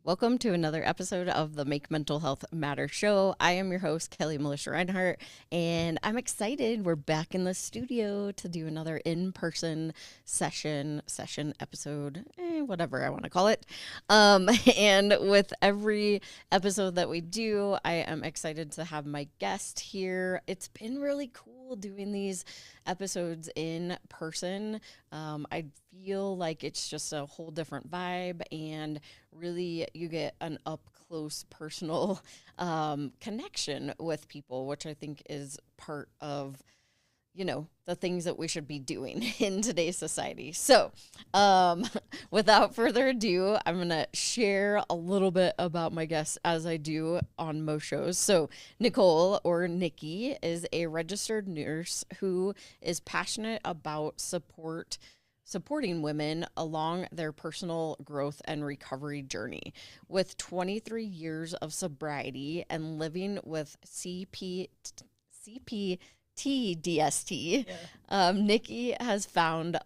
Welcome to another episode of the Make Mental Health Matter show. I am your host, Kelli Melissa Reinhardt, and I'm excited. We're back in the studio to do another in-person session episode, whatever I want to call it. And with every episode that we do, I am excited to have my guest here. It's been really cool doing these episodes in person. I feel like it's just a whole different vibe, and really you get an up close personal connection with people, which I think is part of, the things that we should be doing in today's society. So without further ado, I'm going to share a little bit about my guest as I do on most shows. So Nicole, or Niki, is a registered nurse who is passionate about supporting women along their personal growth and recovery journey. With 23 years of sobriety and living with CPTSD, Niki has found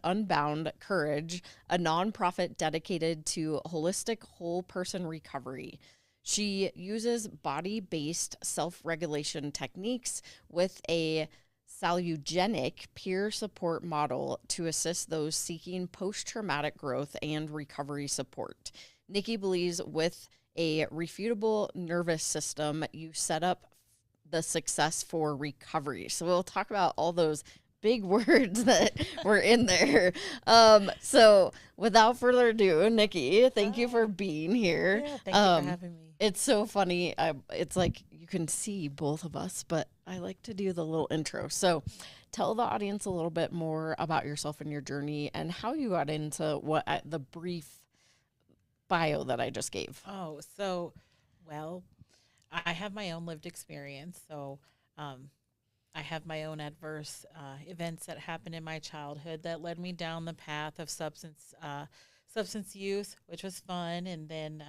Unbound Courage, a nonprofit dedicated to holistic whole person recovery. She uses body-based self-regulation techniques with a salutogenic peer support model to assist those seeking post-traumatic growth and recovery support. Niki believes with a refutable nervous system, you set up the success for recovery. So we'll talk about all those big words that were in there. So without further ado, Niki, thank you for being here. Yeah, thank you for having me. It's so funny. It's like you can see both of us, but I like to do the little intro. So tell the audience a little bit more about yourself and your journey and how you got into the brief bio that I just gave. Well, I have my own lived experience. So I have my own adverse events that happened in my childhood that led me down the path of substance use, which was fun. And then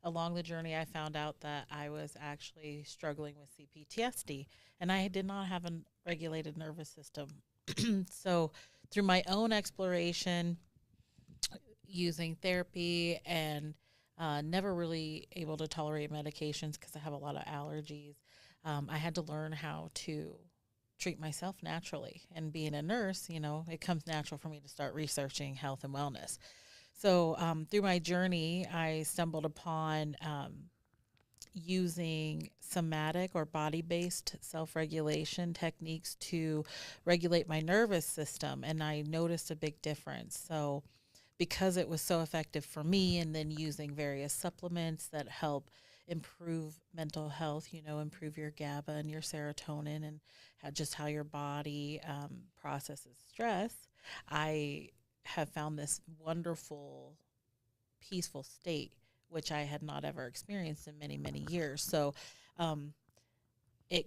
along the journey, I found out that I was actually struggling with CPTSD, and I did not have a regulated nervous system. So through my own exploration, using therapy and never really able to tolerate medications because I have a lot of allergies. I had to learn how to treat myself naturally. And being a nurse, it comes natural for me to start researching health and wellness. So through my journey, I stumbled upon using somatic or body-based self-regulation techniques to regulate my nervous system. And I noticed a big difference. So because it was so effective for me, and then using various supplements that help improve mental health, improve your GABA and your serotonin and how your body processes stress, I have found this wonderful, peaceful state, which I had not ever experienced in many, many years. So I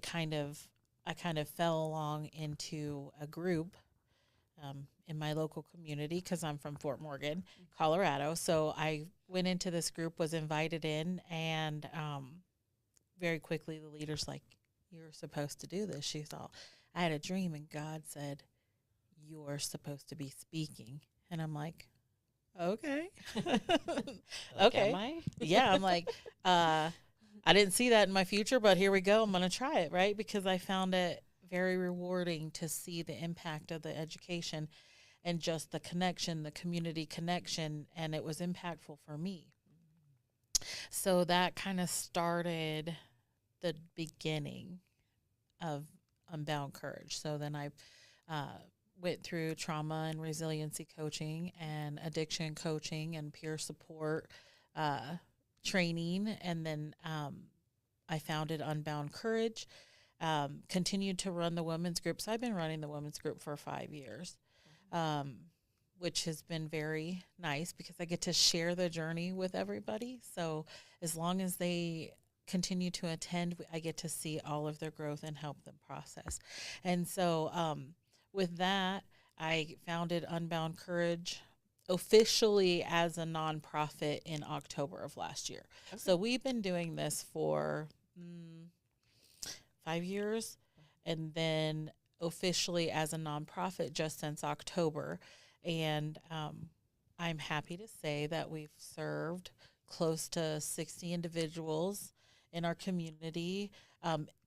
kind of fell along into a group in my local community because I'm from Fort Morgan, Colorado. So I went into this group, was invited in, and very quickly the leader's like, "You're supposed to do this." She thought, I had a dream and God said, "You're supposed to be speaking." And I'm like, okay. Okay. Am I? Yeah, I'm like, I didn't see that in my future, but here we go. I'm going to try it, right? Because I found it very rewarding to see the impact of the education and just the connection, the community connection, and it was impactful for me. So that kind of started the beginning of Unbound Courage. So then I went through trauma and resiliency coaching and addiction coaching and peer support training, and then I founded Unbound Courage. Continued to run the women's group. So I've been running the women's group for 5 years, which has been very nice because I get to share the journey with everybody. So as long as they continue to attend, I get to see all of their growth and help them process. And so with that, I founded Unbound Courage officially as a nonprofit in October of last year. Okay. So we've been doing this for 5 years, and then officially as a nonprofit just since October. And I'm happy to say that we've served close to 60 individuals in our community,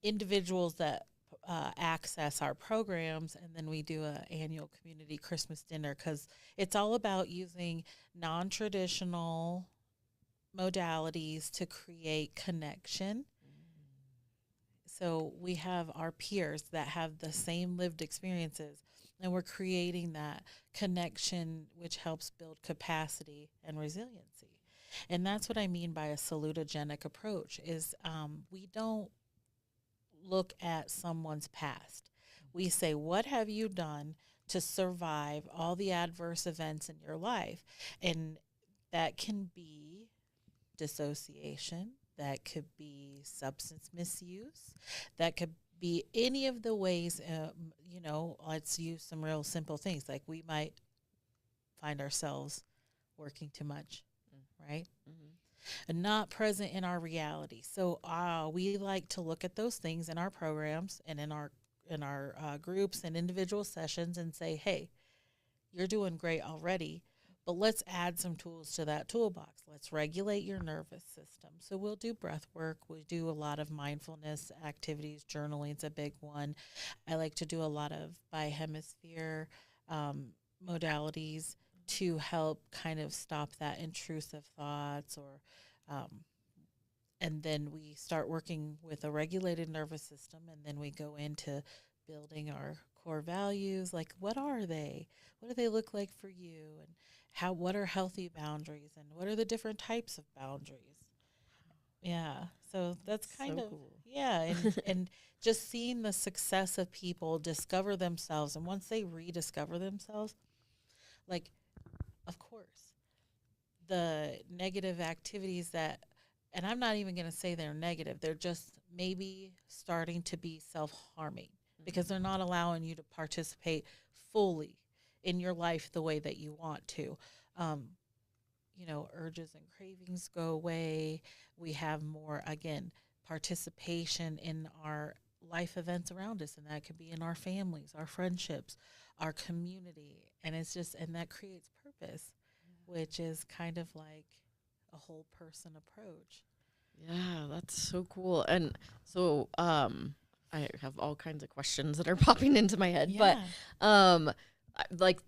individuals that access our programs, and then we do an annual community Christmas dinner because it's all about using non-traditional modalities to create connection. So we have our peers that have the same lived experiences, and we're creating that connection, which helps build capacity and resiliency. And that's what I mean by a salutogenic approach is we don't look at someone's past. We say, what have you done to survive all the adverse events in your life? And that can be dissociation, that could be substance misuse, that could be any of the ways, let's use some real simple things. Like we might find ourselves working too much, right? Mm-hmm. And not present in our reality. So we like to look at those things in our programs and in our groups and individual sessions and say, hey, you're doing great already, but let's add some tools to that toolbox. Let's regulate your nervous system. So we'll do breath work. We do a lot of mindfulness activities. Journaling is a big one. I like to do a lot of bi-hemisphere modalities to help kind of stop that intrusive thoughts and then we start working with a regulated nervous system, and then we go into building our core values, like what are they? What do they look like for you? And what are healthy boundaries? And what are the different types of boundaries? Yeah. So that's kind of cool. Yeah, and just seeing the success of people discover themselves, and once they rediscover themselves, like of course, the negative activities that, and I'm not even going to say they're negative, they're just maybe starting to be self-harming because they're not allowing you to participate fully in your life the way that you want to. Urges and cravings go away. We have more, again, participation in our life events around us, and that could be in our families, our friendships, our community, and that creates purpose, which is kind of like a whole person approach. Yeah, that's so cool. And so I have all kinds of questions that are popping into my head, Yeah. but like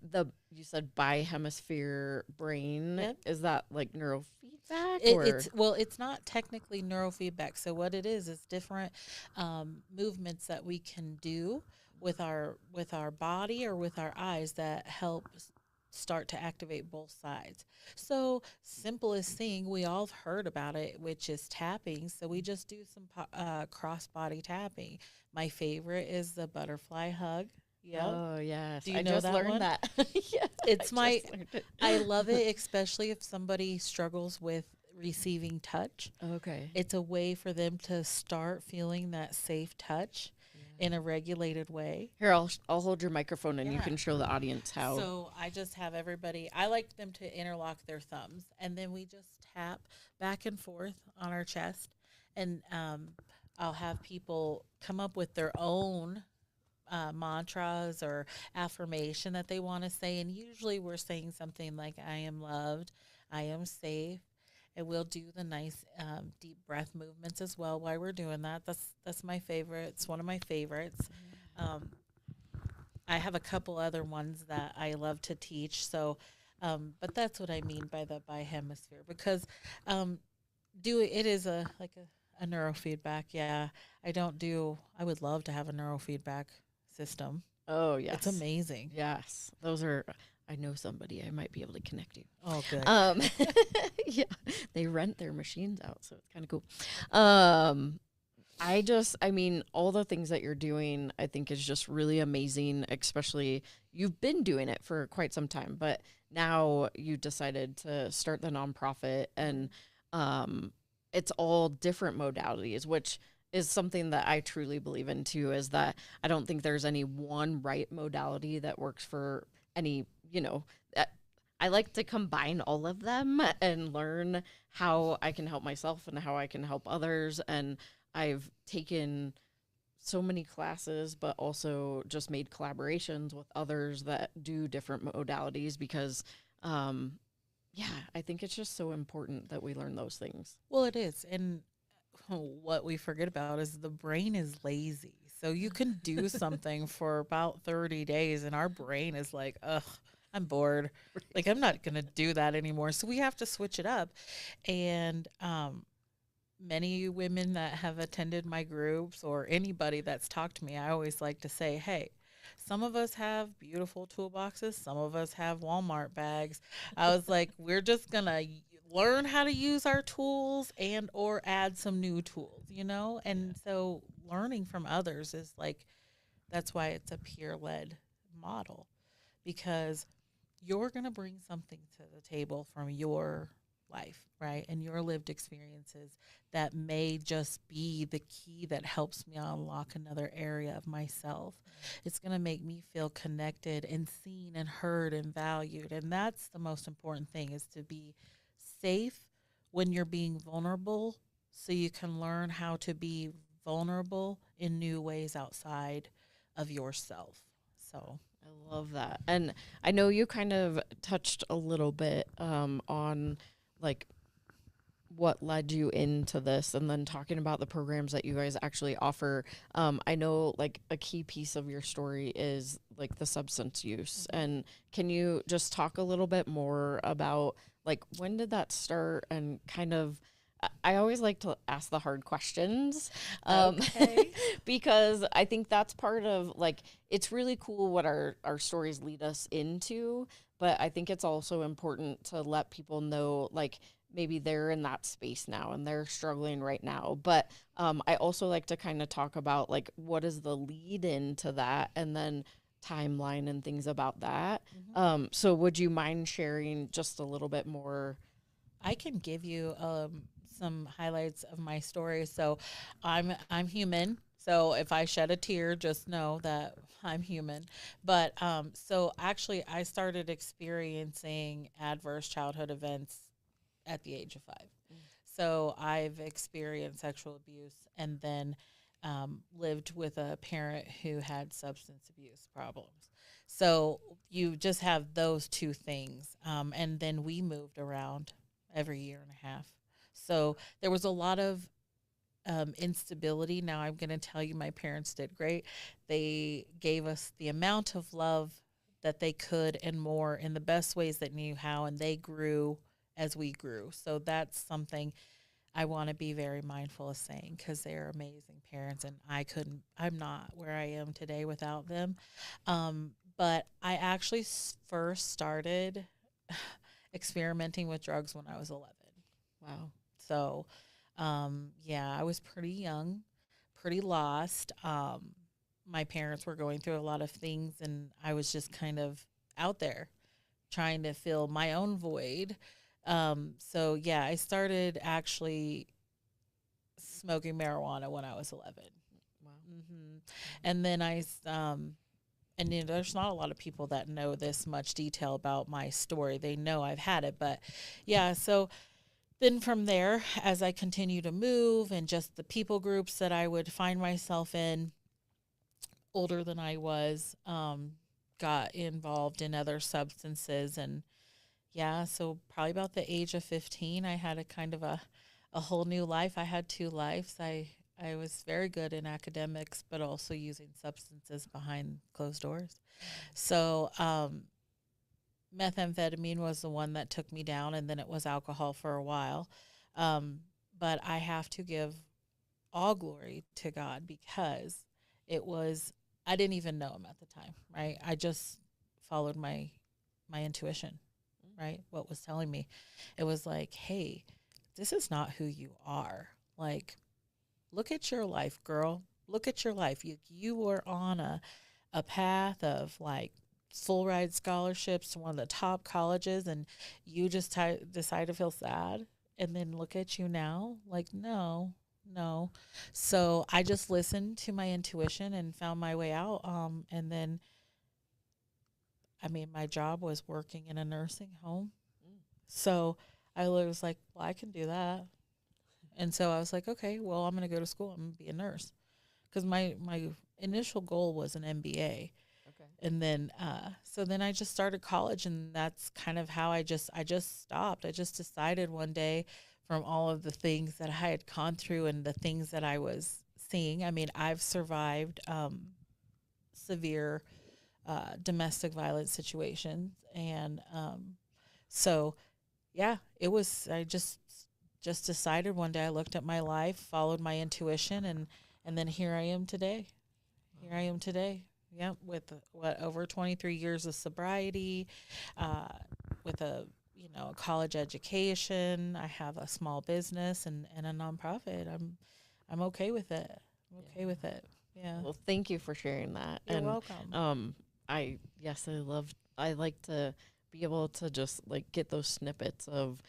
you said bi-hemisphere brain, Yep. is that like neurofeedback It's not technically neurofeedback. So what it is different movements that we can do with our body or with our eyes that help start to activate both sides. So simplest thing, we all have heard about it, which is tapping. So we just do some cross body tapping. My favorite is the butterfly hug. Yep. Oh yes, Do you I know just that learned one? that. Yeah, I love it, especially if somebody struggles with receiving touch. Okay. It's a way for them to start feeling that safe touch in a regulated way. Here, I'll hold your microphone and you Yeah. can show the audience how. So I just have everybody, I like them to interlock their thumbs, and then we just tap back and forth on our chest. And I'll have people come up with their own mantras or affirmation that they want to say. And usually we're saying something like, I am loved, I am safe. And we'll do the nice deep breath movements as well while we're doing that. That's my favorite. It's one of my favorites. I have a couple other ones that I love to teach. So, but that's what I mean by the bi-hemisphere, because it is a neurofeedback. Yeah, I would love to have a neurofeedback system. Oh yes, It's amazing. Yes, I know somebody I might be able to connect you. Oh, good. Yeah, they rent their machines out, so it's kind of cool. I mean, all the things that you're doing, I think is just really amazing, especially you've been doing it for quite some time, but now you decided to start the nonprofit, and it's all different modalities, which is something that I truly believe in too, is that I don't think there's any one right modality that works for any, I like to combine all of them and learn how I can help myself and how I can help others. And I've taken so many classes, but also just made collaborations with others that do different modalities because Yeah, I think it's just so important that we learn those things. Well, it is. And what we forget about is the brain is lazy. So you can do something for about 30 days, and our brain is like, ugh, I'm bored. Like, I'm not going to do that anymore. So we have to switch it up. And many women that have attended my groups or anybody that's talked to me, I always like to say, hey, some of us have beautiful toolboxes, some of us have Walmart bags. I was like, we're just going to learn how to use our tools and or add some new tools, you know? And so learning from others is like, that's why it's a peer-led model, because you're going to bring something to the table from your life, right? And your lived experiences that may just be the key that helps me unlock another area of myself. It's going to make me feel connected and seen and heard and valued. And that's the most important thing, is to be safe when you're being vulnerable, so you can learn how to be vulnerable in new ways outside of yourself. So I love that. And I know you kind of touched a little bit on like what led you into this, and then talking about the programs that you guys actually offer. I know like a key piece of your story is like the substance use. And can you just talk a little bit more about like when did that start, and kind of I always like to ask the hard questions, okay. because I think that's part of like, it's really cool what our stories lead us into, but I think it's also important to let people know like maybe they're in that space now and they're struggling right now. But I also like to kind of talk about like what is the lead into that, and then timeline and things about that. So would you mind sharing just a little bit more? I can give you some highlights of my story. So, I'm human. So if I shed a tear, just know that I'm human. But so actually, I started experiencing adverse childhood events at the age of 5. So I've experienced sexual abuse, and then lived with a parent who had substance abuse problems. So you just have those two things. And then we moved around every year and a half. So there was a lot of instability. Now, I'm going to tell you, my parents did great. They gave us the amount of love that they could and more in the best ways that knew how, and they grew as we grew. So that's something I want to be very mindful of saying, because they're amazing parents, and I'm not where I am today without them. But I actually first started experimenting with drugs when I was 11. Wow. So, yeah, I was pretty young, pretty lost. My parents were going through a lot of things, and I was just kind of out there trying to fill my own void. So yeah, I started actually smoking marijuana when I was 11. Wow. And then and there's not a lot of people that know this much detail about my story. They know I've had it, but yeah, so then from there, as I continue to move and just the people groups that I would find myself in, older than I was, got involved in other substances. And yeah, so probably about the age of 15, I had a kind of a whole new life. I had two lives. I was very good in academics, but also using substances behind closed doors. So methamphetamine was the one that took me down, and then it was alcohol for a while. Um, but I have to give all glory to God, because it was, I didn't even know him at the time, right? I just followed my intuition, right? What was telling me. It was like, hey, this is not who you are. Like, look at your life, girl. Look at your life. You were on a path of like full ride scholarships to one of the top colleges, and you just decide to feel sad, and then look at you now. Like, no, no. So I just listened to my intuition and found my way out. And then, I mean, my job was working in a nursing home. So I was like, well, I can do that. And so I was like, okay, well, I'm going to go to school. I'm going to be a nurse. Because my initial goal was an MBA. Okay. And then so then I just started college, and that's kind of how I just stopped. I just decided one day, from all of the things that I had gone through and the things that I was seeing. I mean, I've survived severe domestic violence situations, and so yeah, it was. I just decided one day. I looked at my life, followed my intuition, and then here I am today. Here I am today. Yeah, with over 23 years of sobriety, with a a college education. I have a small business and a nonprofit. I'm okay with it. I'm okay with it. Yeah. Well, thank you for sharing that. You're And welcome. I like to be able to just like get those snippets of,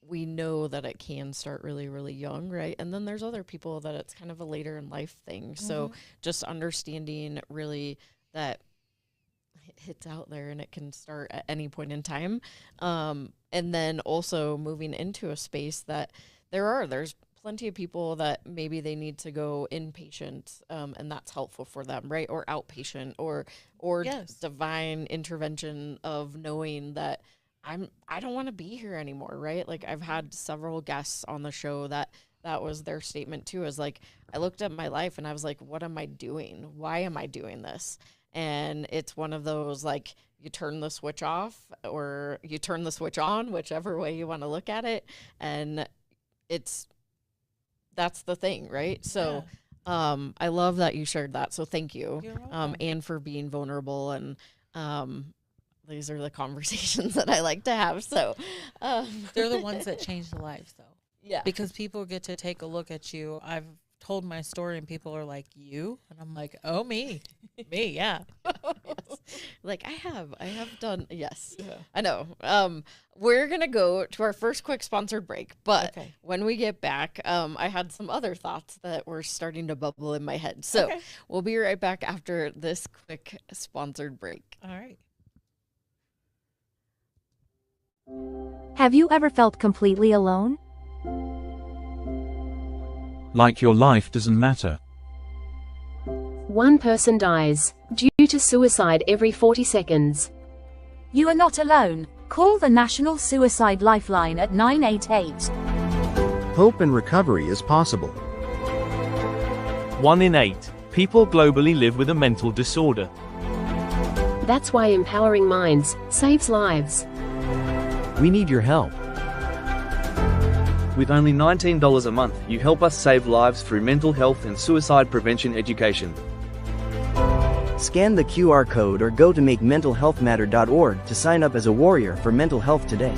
we know that it can start really, really young, right? And then there's other people that it's kind of a later in life thing. So just understanding really that it's out there and it can start at any point in time. And then also moving into a space that there's plenty of people that maybe they need to go inpatient, and that's helpful for them, right? Or outpatient, or Yes. divine intervention of knowing that I don't want to be here anymore, right? Like I've had several guests on the show that was their statement too, is like, I looked at my life and I was like, what am I doing? Why am I doing this? And it's one of those, like, you turn the switch off or you turn the switch on, whichever way you want to look at it. And that's the thing, right? So I love that you shared that. So thank you. You're welcome. And for being vulnerable. And these are the conversations that I like to have. So They're the ones that change the lives, though. Yeah. Because people get to take a look at you. I've told my story and people are like, you? And I'm like, oh, me. Me, yeah. Yes. Like I have done. Yes, Yeah. I know. We're going to go to our first quick sponsored break, but Okay. when we get back, I had some other thoughts that were starting to bubble in my head. So Okay. we'll be right back after this quick sponsored break. All right. Have you ever felt completely alone? Like your life doesn't matter. One person dies due to suicide every 40 seconds. You are not alone. Call the National Suicide Lifeline at 988. Hope and recovery is possible. 1 in 8 people globally live with a mental disorder. That's why empowering minds saves lives. We need your help. With only $19 a month, you help us save lives through mental health and suicide prevention education. Scan the QR code or go to makementalhealthmatter.org to sign up as a warrior for mental health today.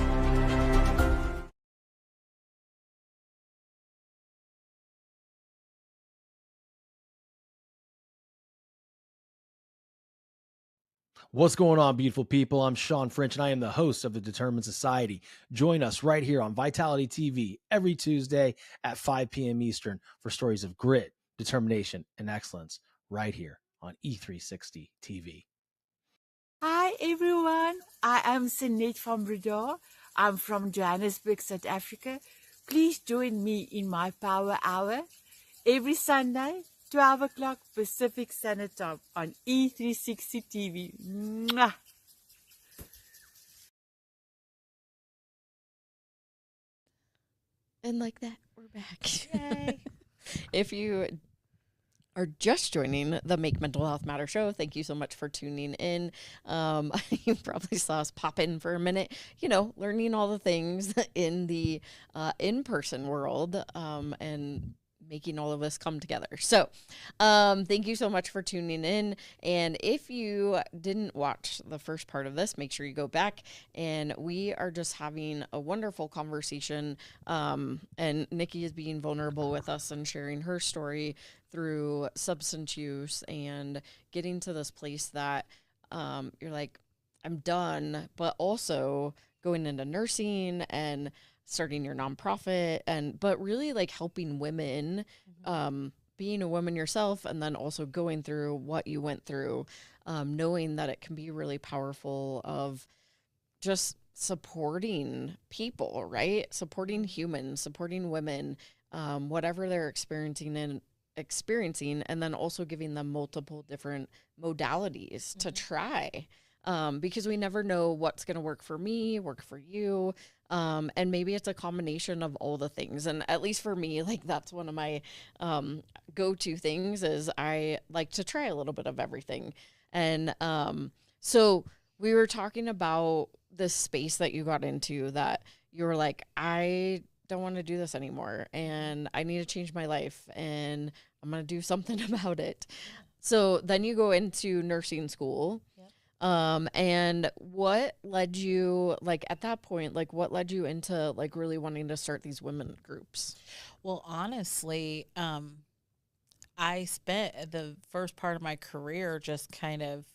What's going on, beautiful people? I'm Sean French, and I am the host of the Determined Society. Join us right here on Vitality TV every Tuesday at 5 p.m. Eastern for stories of grit, determination, and excellence right here on E360 TV. Hi, everyone. I am Sinead from Brador. I'm from Johannesburg, South Africa. Please join me in my Power Hour every Sunday, 12 o'clock Pacific Standard Time on E360 TV. Mwah! And like that, we're back. Yay. If you are just joining the Make Mental Health Matter show, thank you so much for tuning in. You probably saw us pop in for a minute, learning all the things in the in-person world, and making all of us come together. So thank you so much for tuning in. And if you didn't watch the first part of this, make sure you go back. And we are just having a wonderful conversation. And Niki is being vulnerable with us and sharing her story through substance use and getting to this place that you're like, I'm done, but also going into nursing and starting your nonprofit, but really like helping women, being a woman yourself, and then also going through what you went through, knowing that it can be really powerful of just supporting people, right? Supporting humans, supporting women, whatever they're experiencing experiencing, and then also giving them multiple different modalities to try, because we never know what's going to work for me, work for you. And maybe it's a combination of all the things. And at least for me, like that's one of my go-to things is I like to try a little bit of everything. And so we were talking about this space that you got into that you were like, I don't want to do this anymore and I need to change my life and I'm going to do something about it. So then you go into nursing school. And what led you, like at that point, like what led you into like really wanting to start these women groups? Well, honestly, I spent the first part of my career just kind of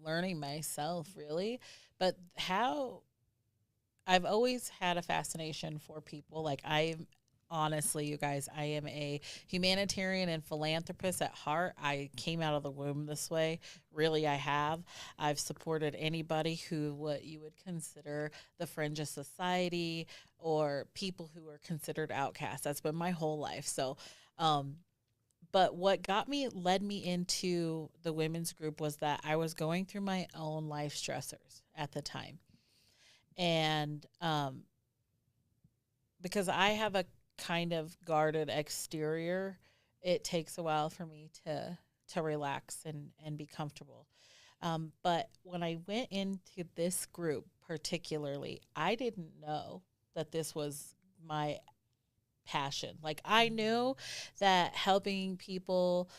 learning myself, really. But how I've always had a fascination for people. Like honestly, you guys, I am a humanitarian and philanthropist at heart. I came out of the womb this way. Really, I have. I've supported anybody who what you would consider the fringe of society or people who are considered outcasts. That's been my whole life. So, but what led me into the women's group was that I was going through my own life stressors at the time. And because I have a kind of guarded exterior, it takes a while for me to relax and be comfortable. But when I went into this group particularly, I didn't know that this was my passion. Like I knew that helping people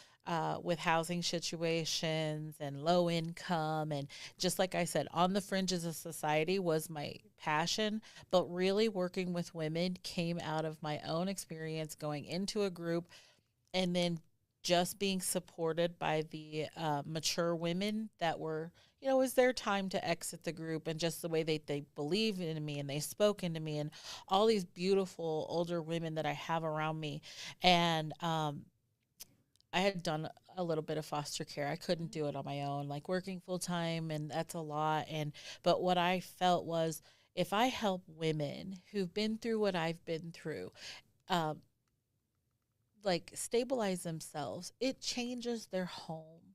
with housing situations and low income and just like I said, on the fringes of society was my passion, but really working with women came out of my own experience going into a group and then just being supported by the mature women that were, it was their time to exit the group and just the way they believed in me and they spoke into me and all these beautiful older women that I have around me. And I had done a little bit of foster care. I couldn't do it on my own, like working full time, and that's a lot. But what I felt was if I help women who've been through what I've been through, like stabilize themselves, it changes their home.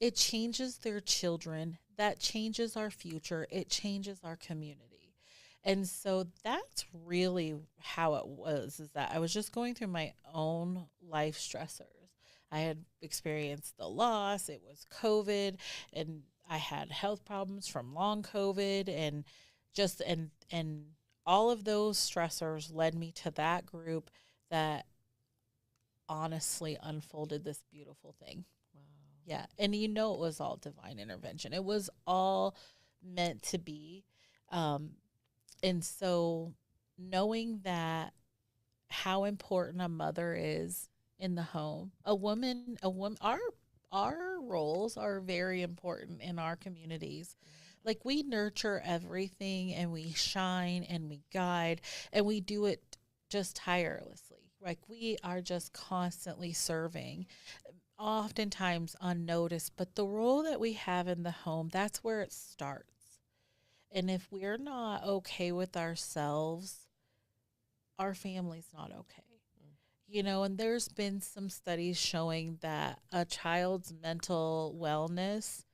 It changes their children. That changes our future. It changes our community. And so that's really how it was, is that I was just going through my own life stressors. I had experienced the loss. It was COVID, and I had health problems from long COVID, and just and all of those stressors led me to that group that honestly unfolded this beautiful thing. Wow. Yeah. And it was all divine intervention. It was all meant to be. And so knowing that how important a mother is in the home, our roles are very important in our communities. Like we nurture everything and we shine and we guide and we do it just tirelessly. Like we are just constantly serving, oftentimes unnoticed, but the role that we have in the home, that's where it starts. And if we're not okay with ourselves, our family's not okay. And there's been some studies showing that a child's mental wellness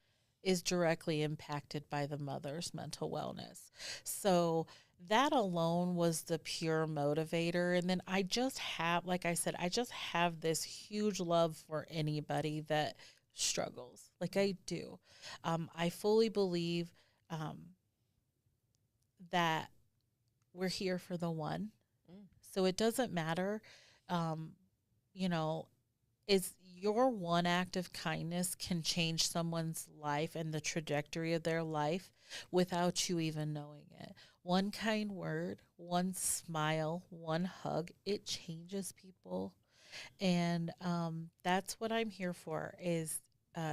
is directly impacted by the mother's mental wellness. So that alone was the pure motivator. And then I just have, like I said, I just have this huge love for anybody that struggles. Like I do. I fully believe that we're here for the one. So it doesn't matter, is your one act of kindness can change someone's life and the trajectory of their life without you even knowing it. One kind word, one smile, one hug, it changes people. And that's what I'm here for is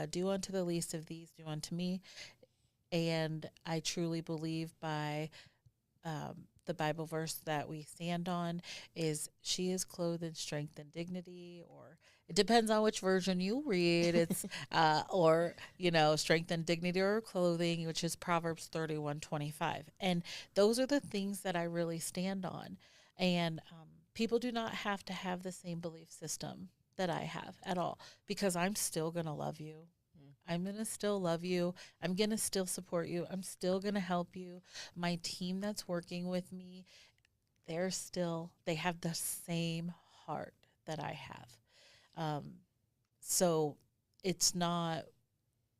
do unto the least of these, do unto me. And I truly believe by the Bible verse that we stand on is she is clothed in strength and dignity, or it depends on which version you read. It's or strength and dignity or clothing, which is Proverbs 31:25. And those are the things that I really stand on. And people do not have to have the same belief system. that I have at all, because I'm still going to love you. I'm going to still love you. I'm going to still support you. I'm still going to help you. My team that's working with me, they have the same heart that I have. So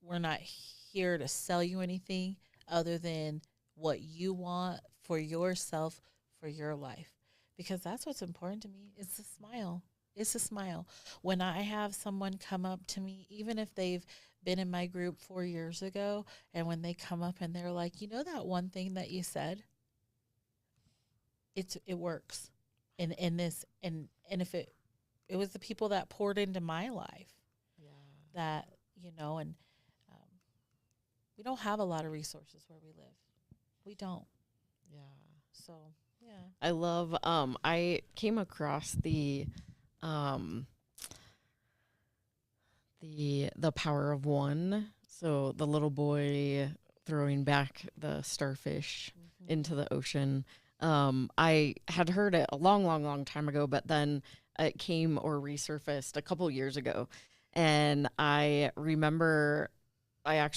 we're not here to sell you anything other than what you want for yourself, for your life, because that's what's important to me. It's a smile. It's a smile. When I have someone come up to me, even if they've been in my group 4 years ago, and when they come up and they're like, you know, that one thing that you said, it works. And if it was the people that poured into my life, that, you know, and we don't have a lot of resources where we live. We don't. Yeah. So, yeah. I love, I came across the power of one. So the little boy throwing back the starfish into the ocean. I had heard it a long, long, long time ago, but then it came or resurfaced a couple years ago. And I remember I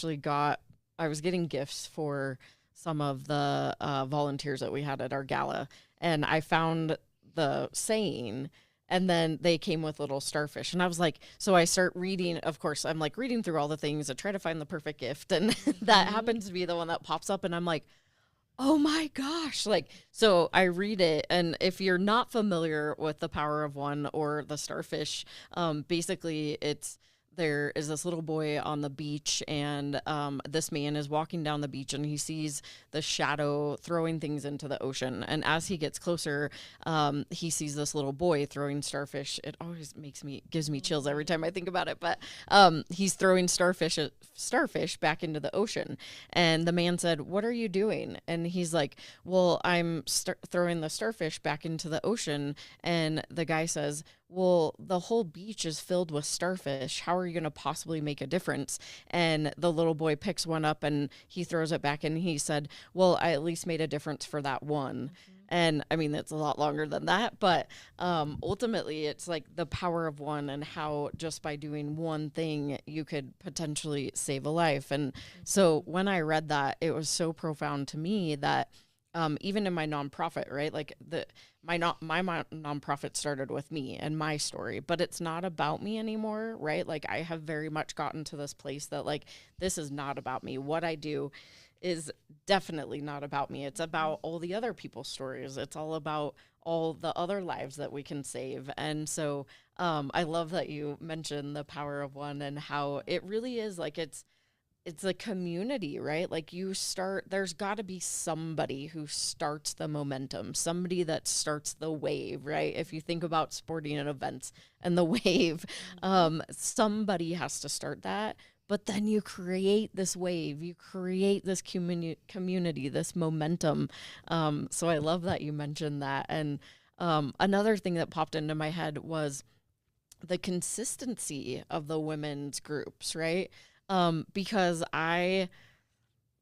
was getting gifts for some of the volunteers that we had at our gala. And I found the saying, and then they came with little starfish. And I was like, so I start reading, of course, I'm like reading through all the things to try to find the perfect gift. And that happens to be the one that pops up. And I'm like, oh my gosh. Like, so I read it. And if you're not familiar with the power of one or the starfish, basically there is this little boy on the beach, and this man is walking down the beach, and he sees the shadow throwing things into the ocean. And as he gets closer, he sees this little boy throwing starfish. It always gives me chills every time I think about it. But he's throwing starfish back into the ocean. And the man said, "What are you doing?" And he's like, "Well, I'm throwing the starfish back into the ocean." And the guy says, "Well, the whole beach is filled with starfish. How are you going to possibly make a difference?" And the little boy picks one up and he throws it back, and he said, "Well, I at least made a difference for that one." And I mean, that's a lot longer than that, but ultimately it's like the power of one, and how just by doing one thing you could potentially save a life. And so when I read that, it was so profound to me that even in my nonprofit, right? Like my nonprofit started with me and my story, but it's not about me anymore, right? Like I have very much gotten to this place that like, this is not about me. What I do is definitely not about me. It's about all the other people's stories. It's all about all the other lives that we can save. And so I love that you mentioned the power of one, and how it really is like, it's a community, right? Like there's got to be somebody who starts the momentum, somebody that starts the wave, right? If you think about sporting events and the wave, somebody has to start that. But then you create this wave, you create this community, this momentum. So I love that you mentioned that. And another thing that popped into my head was the consistency of the women's groups, right? Because I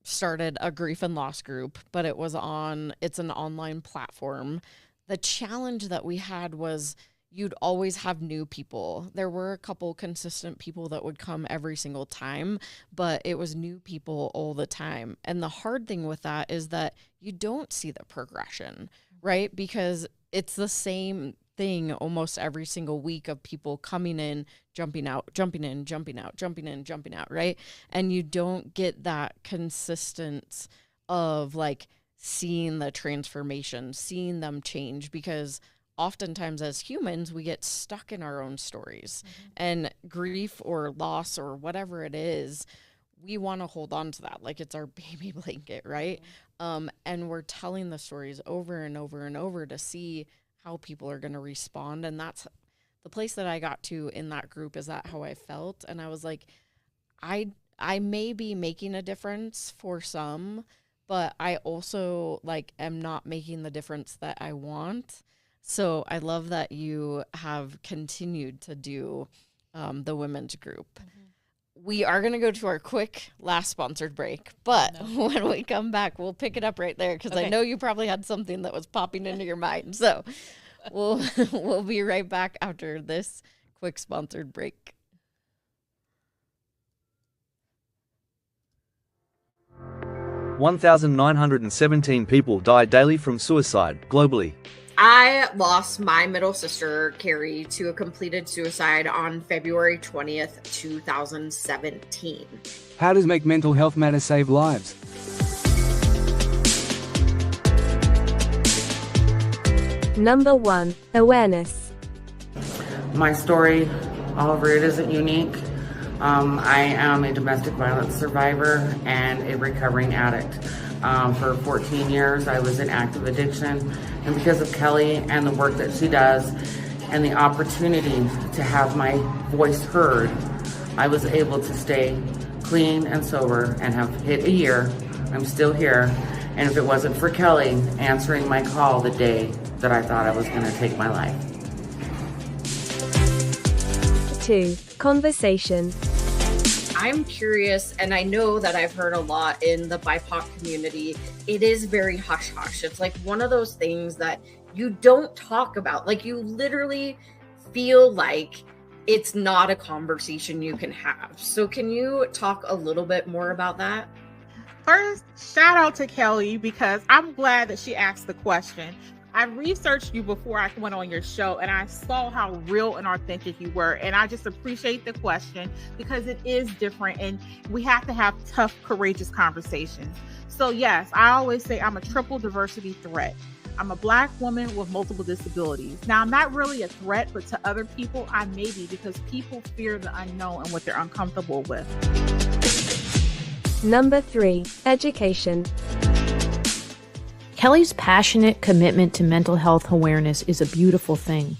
started a grief and loss group, but it's an online platform. The challenge that we had was you'd always have new people. There were a couple consistent people that would come every single time, but it was new people all the time. And the hard thing with that is that you don't see the progression, right? Because it's the same thing almost every single week of people coming in, jumping out, jumping in, jumping out, jumping in, jumping out, right? And you don't get that consistence of like seeing the transformation, seeing them change, because oftentimes as humans, we get stuck in our own stories. And grief or loss or whatever it is, we want to hold on to that like it's our baby blanket, right? And we're telling the stories over and over and over to see how people are going to respond. And that's the place that I got to in that group. Is that how I felt? And I was like, I may be making a difference for some, but I also like am not making the difference that I want. So I love that you have continued to do the women's group. We are going to go to our quick last sponsored break, but when we come back, we'll pick it up right there, because I know you probably had something that was popping into your mind. So we'll be right back after this quick sponsored break. $1,917 people die daily from suicide globally. I lost my middle sister, Carrie, to a completed suicide on February 20th, 2017. How does Make Mental Health Matter save lives? Number 1. Awareness. My story, Oliver, it isn't unique. I am a domestic violence survivor and a recovering addict. For 14 years, I was in active addiction. And because of Kelli and the work that she does and the opportunity to have my voice heard, I was able to stay clean and sober and have hit a year. I'm still here. And if it wasn't for Kelli answering my call the day that I thought I was going to take my life. 2. Conversation. I'm curious, and I know that I've heard a lot in the BIPOC community. It is very hush-hush. It's like one of those things that you don't talk about. Like, you literally feel like it's not a conversation you can have. So can you talk a little bit more about that? First, shout out to Kelli, because I'm glad that she asked the question. I researched you before I went on your show, and I saw how real and authentic you were. And I just appreciate the question, because it is different and we have to have tough, courageous conversations. So yes, I always say I'm a triple diversity threat. I'm a Black woman with multiple disabilities. Now, I'm not really a threat, but to other people, I may be, because people fear the unknown and what they're uncomfortable with. Number 3. Education. Kelli's passionate commitment to mental health awareness is a beautiful thing.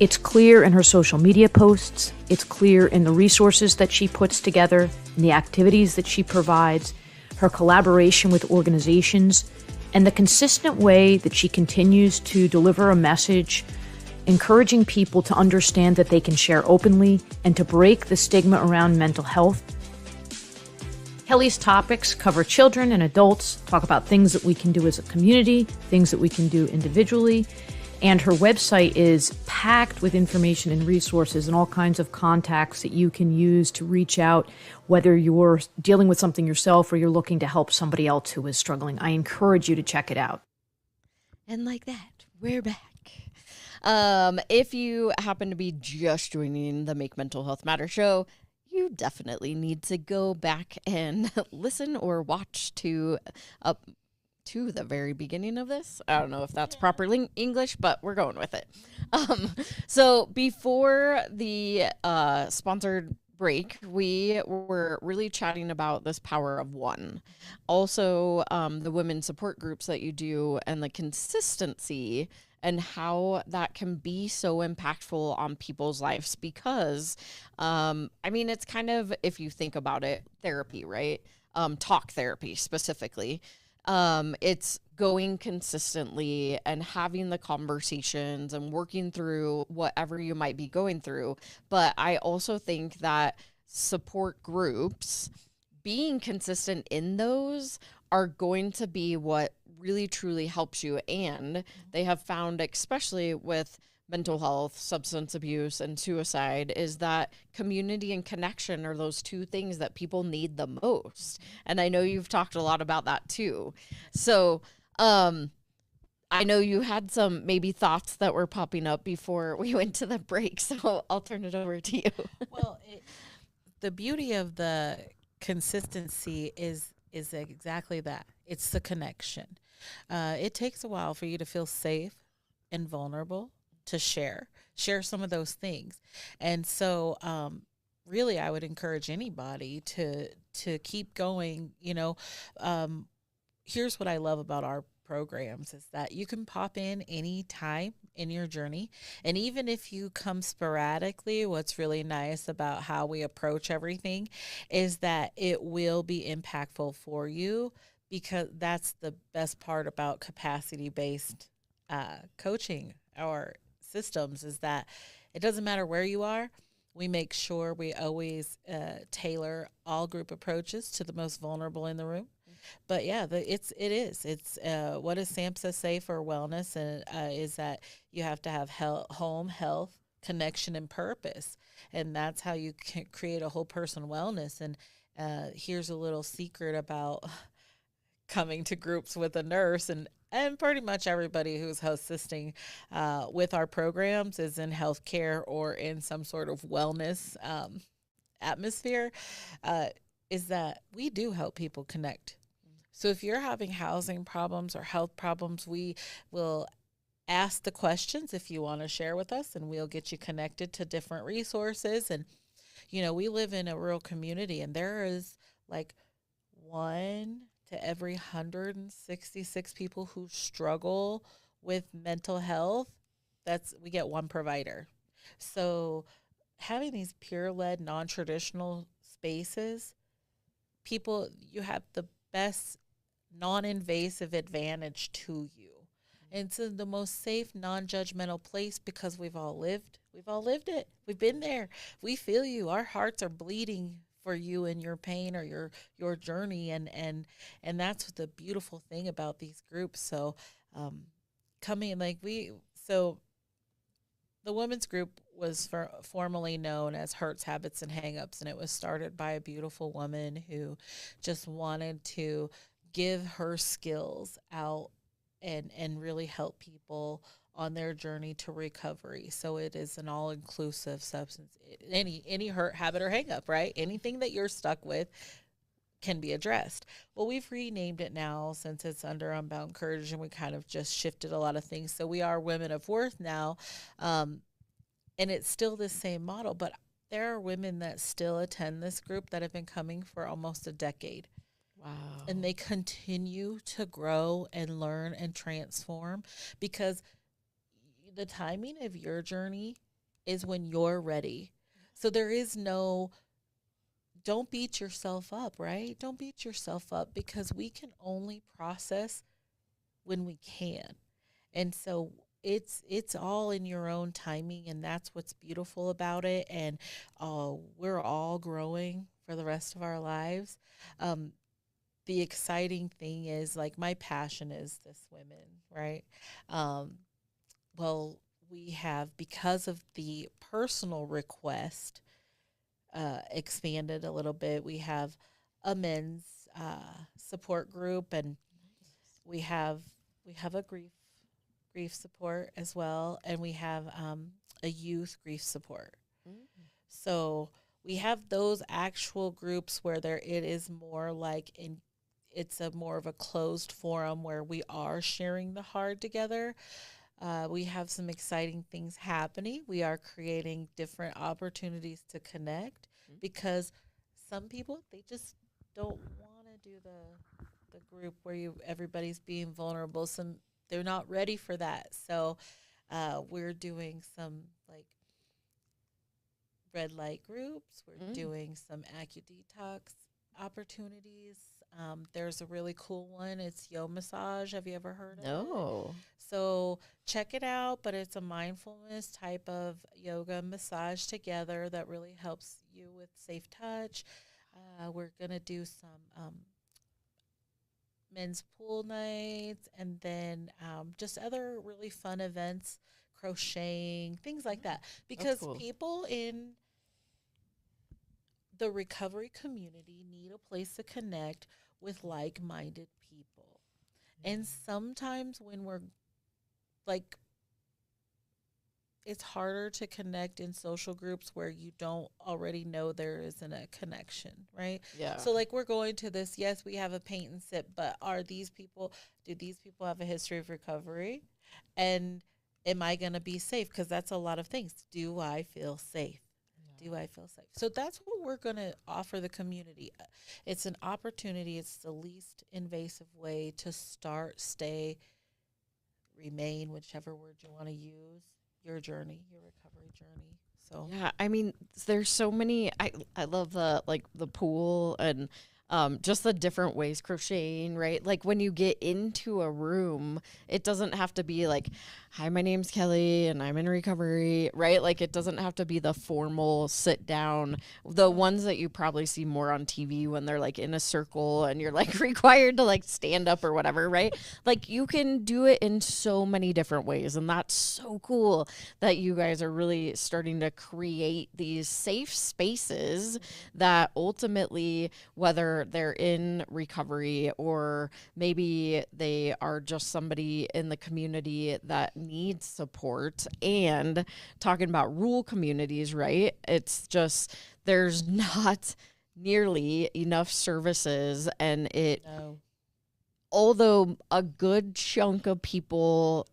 It's clear in her social media posts, it's clear in the resources that she puts together, in the activities that she provides, her collaboration with organizations, and the consistent way that she continues to deliver a message, encouraging people to understand that they can share openly and to break the stigma around mental health. Kelli's topics cover children and adults, talk about things that we can do as a community, things that we can do individually, and her website is packed with information and resources and all kinds of contacts that you can use to reach out, whether you're dealing with something yourself or you're looking to help somebody else who is struggling. I encourage you to check it out. And like that, we're back. If you happen to be just joining the Make Mental Health Matter show, you definitely need to go back and listen or watch to the very beginning of this. I don't know if that's proper English, but we're going with it. So before the sponsored break, we were really chatting about this power of one. Also, the women support groups that you do and the consistency and how that can be so impactful on people's lives because, it's kind of, if you think about it, therapy, right? Talk therapy specifically. It's going consistently and having the conversations and working through whatever you might be going through. But I also think that support groups, being consistent in those, are going to be what really truly helps you. And they have found, especially with mental health, substance abuse, and suicide, is that community and connection are those two things that people need the most. And I know you've talked a lot about that too. So I know you had some maybe thoughts that were popping up before we went to the break, so I'll turn it over to you. Well, the beauty of the consistency is exactly that. It's the connection. It takes a while for you to feel safe and vulnerable to share some of those things. And so really I would encourage anybody to keep going. Here's what I love about our programs is that you can pop in any time in your journey. And even if you come sporadically, what's really nice about how we approach everything is that it will be impactful for you, because that's the best part about capacity-based coaching or systems, is that it doesn't matter where you are. We make sure we always tailor all group approaches to the most vulnerable in the room. But yeah, it's what does SAMHSA say for wellness? And is that you have to have home, health, connection and purpose. And that's how you can create a whole person wellness. And here's a little secret about coming to groups with a nurse, and pretty much everybody who's assisting with our programs is in healthcare or in some sort of wellness atmosphere, is that we do help people connect. So if you're having housing problems or health problems, we will ask the questions if you want to share with us, and we'll get you connected to different resources. And, we live in a rural community, and there is like 1 to every 166 people who struggle with mental health. We get one provider. So having these peer-led, non-traditional spaces, you have the best non-invasive advantage to you. And it's the most safe, non-judgmental place because we've all lived it. We've been there. We feel you. Our hearts are bleeding for you and your pain or your journey. And that's the beautiful thing about these groups. So the women's group was formerly known as Hurts, Habits, and Hangups, and it was started by a beautiful woman who just wanted to give her skills out and really help people on their journey to recovery. So it is an all-inclusive substance. Any hurt, habit, or hang-up, right? Anything that you're stuck with can be addressed. Well, we've renamed it now since it's under Unbound Courage, and we kind of just shifted a lot of things. So we are Women of Worth now, and it's still the same model, but there are women that still attend this group that have been coming for almost a decade. Wow. And they continue to grow and learn and transform because the timing of your journey is when you're ready. So there is don't beat yourself up, right? Don't beat yourself up because we can only process when we can. And so it's all in your own timing, and that's what's beautiful about it. And we're all growing for the rest of our lives. The exciting thing is, like, my passion is this women, right? Well, we have, because of the personal request, expanded a little bit. We have a men's support group, and we have a grief support as well, and we have a youth grief support. So we have those actual groups where it is more like it's a more of a closed forum where we are sharing the hard together. We have some exciting things happening. We are creating different opportunities to connect because some people, they just don't want to do the group where everybody's being vulnerable. They're not ready for that. So we're doing some like red light groups. We're doing some AcuDetox opportunities. There's a really cool one. It's Yo Massage. Have you ever heard of it? No. So check it out, but it's a mindfulness type of yoga massage together that really helps you with safe touch. We're going to do some men's pool nights, and then just other really fun events, crocheting, things like that. Because cool. People in the recovery community need a place to connect with like-minded people. And sometimes when we're like, it's harder to connect in social groups where you don't already know there isn't a connection, right? Yeah. So like, we're going to this, yes, we have a paint and sip, but do these people have a history of recovery? And am I going to be safe? Because that's a lot of things. Do I feel safe? Do I feel safe? So that's what we're going to offer the community. It's an opportunity. It's the least invasive way to start, stay, remain, whichever word you want to use, your journey, your recovery journey. So yeah, I mean, there's so many. I love the pool, and just the different ways, crocheting, right? Like when you get into a room, it doesn't have to be like, hi, my name's Kelli and I'm in recovery, right? Like it doesn't have to be the formal sit down, the ones that you probably see more on TV when they're like in a circle and you're like required to like stand up or whatever, right? Like you can do it in so many different ways. And that's so cool that you guys are really starting to create these safe spaces that ultimately, whether they're in recovery or maybe they are just somebody in the community that needs support, and talking about rural communities, right? It's just, there's not nearly enough services, and although a good chunk of people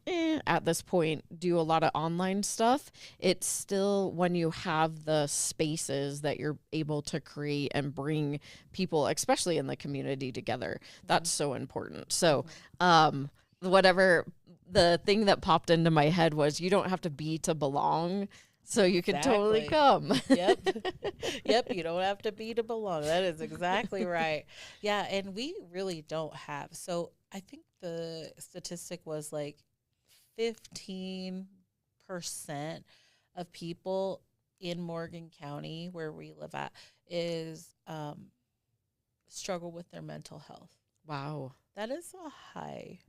at this point do a lot of online stuff, it's still, when you have the spaces that you're able to create and bring people, especially in the community, together, that's so important. So whatever, the thing that popped into my head was, you don't have to be to belong. So you can totally come. Yep. Yep. You don't have to be to belong. That is exactly right. Yeah. And we really don't have. So I think the statistic was like 15% of people in Morgan County, where we live at, is struggle with their mental health. Wow. That is a high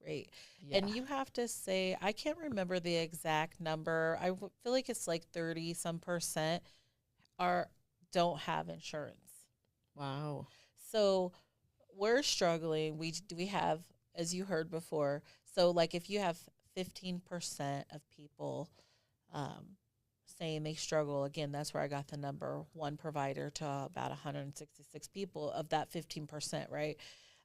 rate. Yeah. And you have to say, I can't remember the exact number. I feel like it's like 30% don't have insurance. Wow. So we're struggling. We have, as you heard before, so like if you have 15% of people saying they struggle, again, that's where I got the number, one provider to about 166 people of that 15%, right?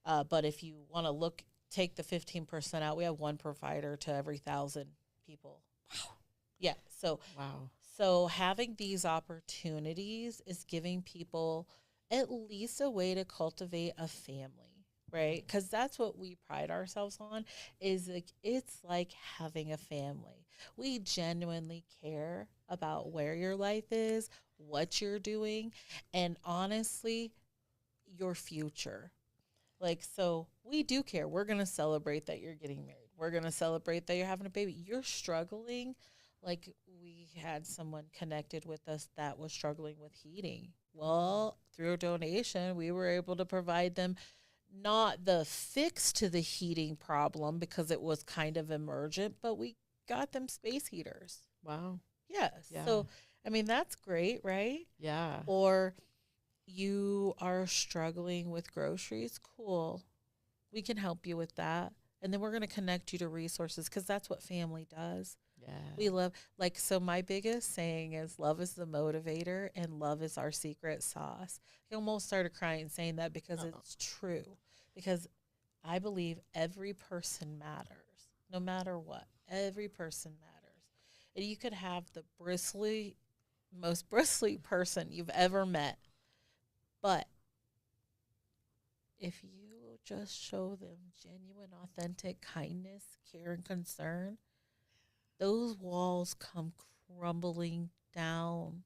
But if you want to take the 15% out, we have one provider to every 1,000 people. Wow. Yeah. So, wow. So having these opportunities is giving people at least a way to cultivate a family, right? Because that's what we pride ourselves on, is like, it's like having a family. We genuinely care about where your life is, what you're doing, and honestly, your future. Like, so we do care. We're going to celebrate that you're getting married. We're going to celebrate that you're having a baby. You're struggling. Like, we had someone connected with us that was struggling with heating. Well, through a donation, we were able to provide them not the fix to the heating problem because it was kind of emergent, but we got them space heaters. Wow. Yes. Yeah. So, I mean, that's great, right? Yeah. Or you are struggling with groceries, cool. We can help you with that. And then we're going to connect you to resources, because that's what family does. Yeah. We love, like, so my biggest saying is love is the motivator and love is our secret sauce. I almost started crying saying that because it's true. Because I believe every person matters, no matter what. Every person matters. And you could have the most bristly person you've ever met. But if you just show them genuine, authentic kindness, care, and concern, those walls come crumbling down.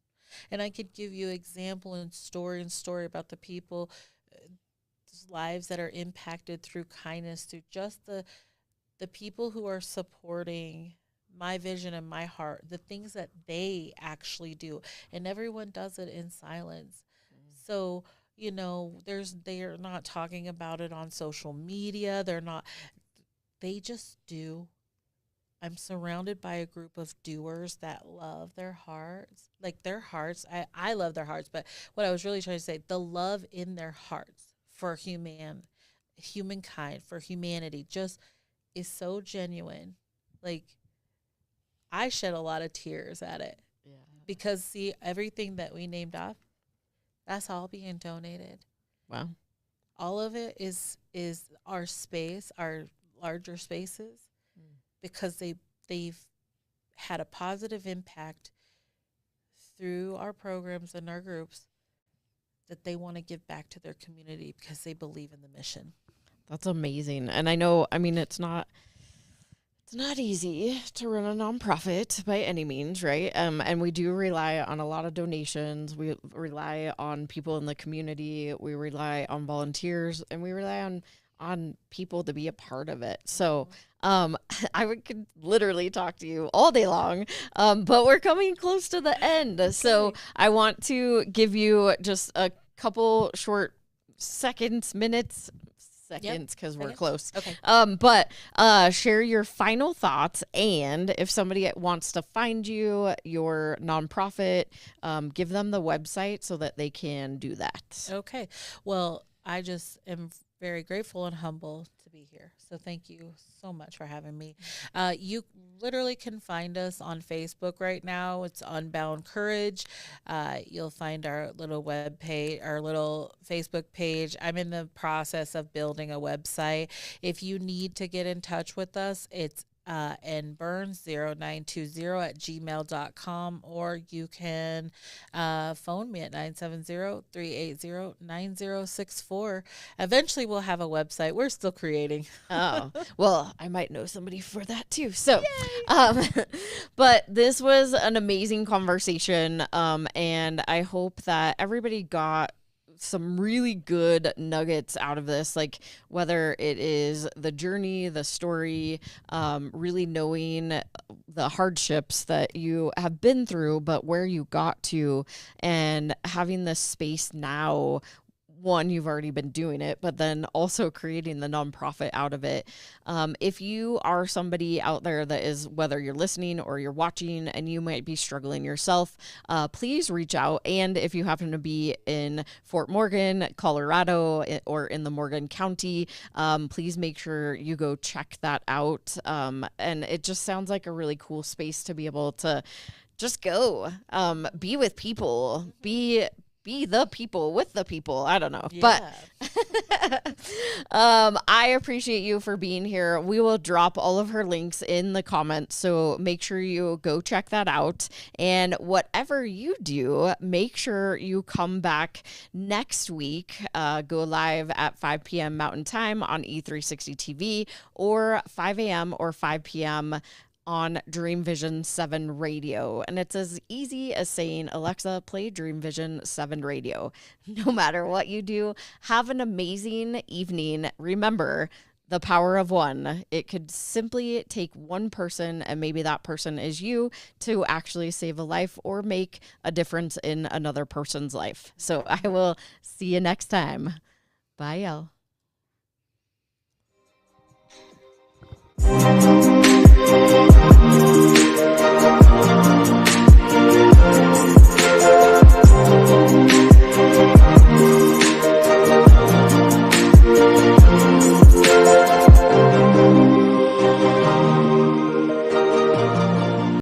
And I could give you example and story about the people, lives that are impacted through kindness, through just the people who are supporting my vision and my heart, the things that they actually do. And everyone does it in silence. So, you know, they are not talking about it on social media. They just do. I'm surrounded by a group of doers that love their hearts. Like their hearts, I love their hearts, but what I was really trying to say, the love in their hearts for humankind, for humanity, just is so genuine. Like, I shed a lot of tears at it. Yeah. Because, see, everything that we named off, that's all being donated. Wow. All of it is our space, our larger spaces, because they've had a positive impact through our programs and our groups that they want to give back to their community because they believe in the mission. That's amazing. And I know, I mean, it's not not easy to run a nonprofit by any means, right? And we do rely on a lot of donations. We rely on people in the community. We rely on volunteers, and we rely on people to be a part of it. So could literally talk to you all day long, but we're coming close to the end. Okay. So I want to give you just a couple short minutes, because we're close. Okay. But share your final thoughts, and if somebody wants to find you, your nonprofit, give them the website so that they can do that. Okay. Well, I just am very grateful and humble to be here. So thank you so much for having me. You literally can find us on Facebook right now. It's Unbound Courage. You'll find our little web page, our little Facebook page. I'm in the process of building a website. If you need to get in touch with us, it's nburns0920@gmail.com, or you can phone me at 970-380-9064. Eventually we'll have a website. We're still creating. Oh, well, I might know somebody for that too. So, but this was an amazing conversation. And I hope that everybody got some really good nuggets out of this, like whether it is the journey, the story, really knowing the hardships that you have been through, but where you got to, and having this space now. One, you've already been doing it, but then also creating the nonprofit out of it. If you are somebody out there that is, whether you're listening or you're watching, and you might be struggling yourself, please reach out. And if you happen to be in Fort Morgan, Colorado, or in the Morgan County, please make sure you go check that out. And it just sounds like a really cool space to be able to just go, be with people, be the people with the people. I don't know. Yeah. But I appreciate you for being here. We will drop all of her links in the comments, so make sure you go check that out. And whatever you do, make sure you come back next week. Go live at 5 p.m. Mountain Time on E360 TV, or 5 a.m. or 5 p.m. on Dream Vision 7 radio. And it's as easy as saying, Alexa, play Dream Vision 7 radio. No matter what you do, have an amazing evening. Remember the power of one. It could simply take one person, and maybe that person is you, to actually save a life or make a difference in another person's life. So I will see you next time. Bye, y'all.